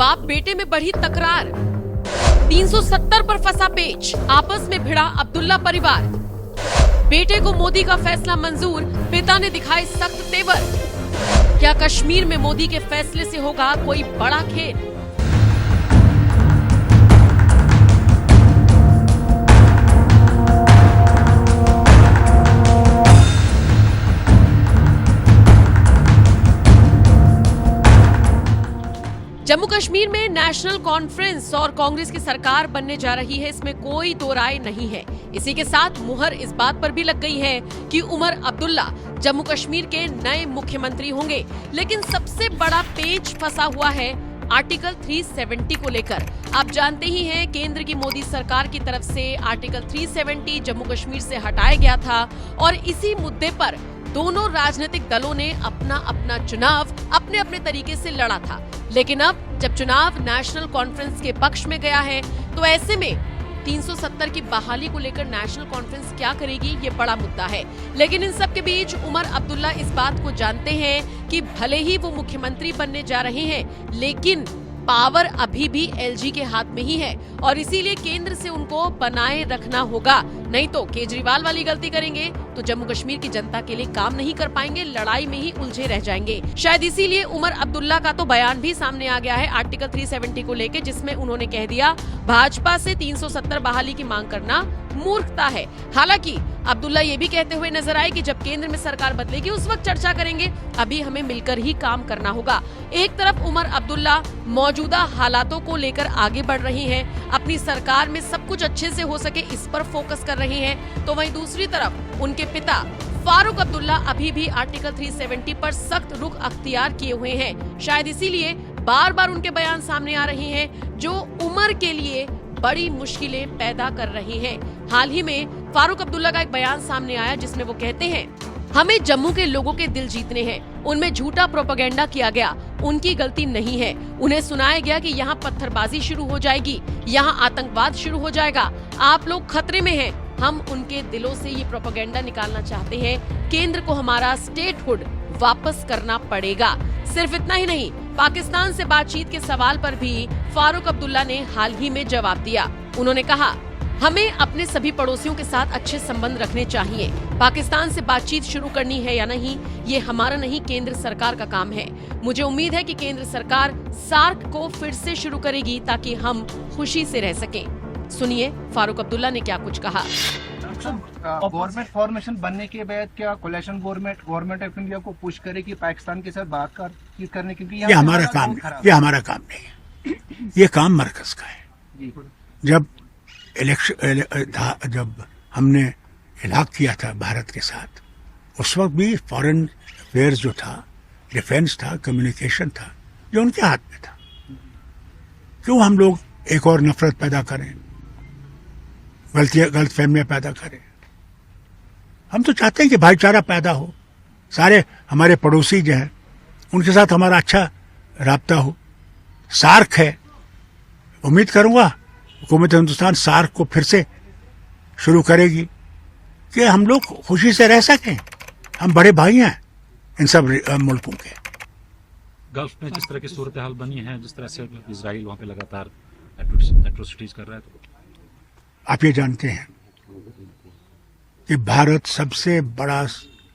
बाप बेटे में बढ़ी तकरार, 370 पर फंसा पेच, आपस में भिड़ा अब्दुल्ला परिवार। बेटे को मोदी का फैसला मंजूर, पिता ने दिखाए सख्त तेवर। क्या कश्मीर में मोदी के फैसले से होगा कोई बड़ा खेल? जम्मू कश्मीर में नेशनल कॉन्फ्रेंस और कांग्रेस की सरकार बनने जा रही है, इसमें कोई दो राय नहीं है। इसी के साथ मुहर इस बात पर भी लग गई है कि उमर अब्दुल्ला जम्मू कश्मीर के नए मुख्यमंत्री होंगे। लेकिन सबसे बड़ा पेच फंसा हुआ है आर्टिकल 370 को लेकर। आप जानते ही हैं, केंद्र की मोदी सरकार की तरफ से आर्टिकल 370 जम्मू कश्मीर से हटाया गया था और इसी मुद्दे पर दोनों राजनीतिक दलों ने अपना अपना चुनाव अपने अपने तरीके से लड़ा था। लेकिन अब जब चुनाव नेशनल कॉन्फ्रेंस के पक्ष में गया है, तो ऐसे में 370 की बहाली को लेकर नेशनल कॉन्फ्रेंस क्या करेगी, ये बड़ा मुद्दा है। लेकिन इन सब के बीच उमर अब्दुल्ला इस बात को जानते हैं कि भले ही वो मुख्यमंत्री बनने जा रहे हैं, लेकिन पावर अभी भी एलजी के हाथ में ही है और इसीलिए केंद्र से उनको बनाए रखना होगा। नहीं तो केजरीवाल वाली गलती करेंगे तो जम्मू कश्मीर की जनता के लिए काम नहीं कर पाएंगे, लड़ाई में ही उलझे रह जाएंगे। शायद इसीलिए उमर अब्दुल्ला का तो बयान भी सामने आ गया है आर्टिकल 370 को लेकर, जिसमें उन्होंने कह दिया भाजपा से 370 बहाली की मांग करना मूर्खता है। हालांकि अब्दुल्ला ये भी कहते हुए नजर आए कि जब केंद्र में सरकार बदलेगी उस वक्त चर्चा करेंगे, अभी हमें मिलकर ही काम करना होगा। एक तरफ उमर अब्दुल्ला मौजूदा हालातों को लेकर आगे बढ़ रही हैं, अपनी सरकार में सब कुछ अच्छे से हो सके इस पर फोकस कर रही हैं, तो वहीं दूसरी तरफ उनके पिता फारूक अब्दुल्ला अभी भी आर्टिकल 370 पर सख्त रुख अख्तियार किए हुए हैं। शायद इसीलिए बार बार उनके बयान सामने आ रहे हैं जो उमर के लिए बड़ी मुश्किलें पैदा कर रही हैं। हाल ही में फारूक अब्दुल्ला का एक बयान सामने आया जिसमें वो कहते हैं, हमें जम्मू के लोगों के दिल जीतने हैं, उनमें झूठा प्रोपेगेंडा किया गया, उनकी गलती नहीं है। उन्हें सुनाया गया कि यहाँ पत्थरबाजी शुरू हो जाएगी, यहाँ आतंकवाद शुरू हो जाएगा, आप लोग खतरे में हैं। हम उनके दिलों से ये प्रोपेगेंडा निकालना चाहते हैं। केंद्र को हमारा स्टेटहुड वापस करना पड़ेगा। सिर्फ इतना ही नहीं, पाकिस्तान से बातचीत के सवाल पर भी फारूक अब्दुल्ला ने हाल ही में जवाब दिया। उन्होंने कहा, हमें अपने सभी पड़ोसियों के साथ अच्छे संबंध रखने चाहिए। पाकिस्तान से बातचीत शुरू करनी है या नहीं, ये हमारा नहीं, केंद्र सरकार का काम है। मुझे उम्मीद है कि केंद्र सरकार सार्क को फिर से शुरू करेगी ताकि हम खुशी से रह सकें। सुनिए फारूक अब्दुल्ला ने क्या कुछ कहा। गवर्नमेंट फॉर्मेशन बनने के बाद क्या कोलिशन गवर्नमेंट ऑफ इंडिया को पुश करेगी पाकिस्तान के साथ बात करने के लिए? ये हमारा काम नहीं, ये हमारा काम नहीं है, ये काम मरकज का है। जब जब हमने इलाक किया था भारत के साथ, उस वक्त भी फॉरेन अफेयर्स जो था, डिफेंस था, कम्युनिकेशन था, जो उनके हाथ में था। क्यों हम लोग एक और नफरत पैदा करें, गलत फहमियां पैदा करें? हम तो चाहते हैं कि भाईचारा पैदा हो, सारे हमारे पड़ोसी जो हैं उनके साथ हमारा अच्छा राब्ता हो। सार्क है, उम्मीद करूंगा हुकूमत हिंदुस्तान सार्क को फिर से शुरू करेगी कि हम लोग खुशी से रह सकें। हम बड़े भाई हैं इन सब मुल्कों के। गल्फ में जिस तरह की सूरत हाल बनी है, जिस तरह से इजराइल वहां पे लगातार एट्रोसिटीज कर रहा है, तो आप ये जानते हैं कि भारत सबसे बड़ा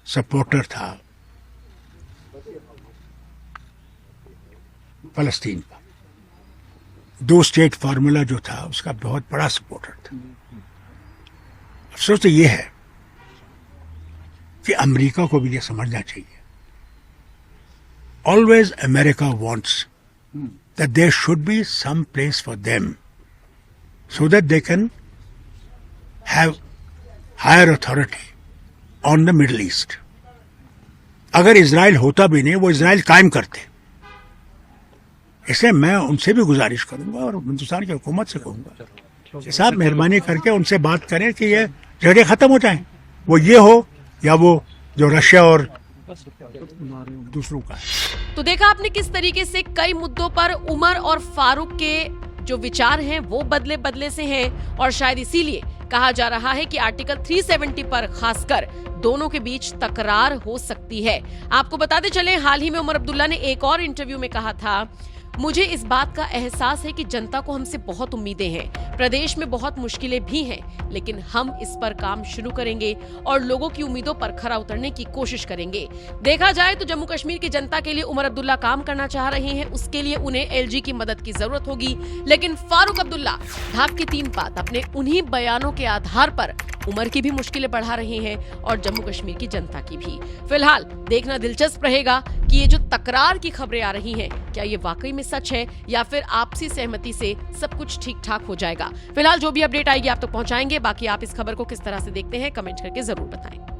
सपोर्टर था फलस्तीन का। 2 स्टेट फार्मूला जो था उसका बहुत बड़ा सपोर्टर था। अफसोस तो ये है कि अमेरिका को भी ये समझना चाहिए, always America wants that there should be some place for them so that they can have higher authority on the Middle East. अगर इजराइल होता भी नहीं, वो इजराइल कायम करते। इसलिए मैं उनसे भी गुजारिश करूंगा और हिंदुस्तान की हुकूमत से कहूंगा कि साहब मेहरबानी करके उनसे बात करें कि ये झगड़े खत्म हो जाएं, वो ये हो या वो जो रशिया और दूसरों का है। तो देखा आपने किस तरीके से कई मुद्दों पर उमर और फारूक के जो विचार हैं वो बदले बदले से हैं और शायद इसीलिए कहा जा रहा है कि आर्टिकल 370 पर खासकर दोनों के बीच तकरार हो सकती है। आपको बताते चले, हाल ही में उमर अब्दुल्ला ने एक और इंटरव्यू में कहा था, मुझे इस बात का एहसास है कि जनता को हमसे बहुत उम्मीदें हैं। प्रदेश में बहुत मुश्किलें भी हैं, लेकिन हम इस पर काम शुरू करेंगे और लोगों की उम्मीदों पर खरा उतरने की कोशिश करेंगे। देखा जाए तो जम्मू कश्मीर की जनता के लिए उमर अब्दुल्ला काम करना चाह रहे हैं, उसके लिए उन्हें एलजी की मदद की जरूरत होगी। लेकिन फारूक अब्दुल्ला ढाक की 3 बात अपने उन्हीं बयानों के आधार पर उमर की भी मुश्किलें बढ़ा रहे हैं और जम्मू कश्मीर की जनता की भी। फिलहाल देखना दिलचस्प रहेगा कि ये जो तकरार की खबरें आ रही हैं, क्या ये वाकई में सच है या फिर आपसी सहमति से सब कुछ ठीक ठाक हो जाएगा। फिलहाल जो भी अपडेट आएगी आप तक पहुंचाएंगे। बाकी आप इस खबर को किस तरह से देखते हैं कमेंट करके जरूर बताएं।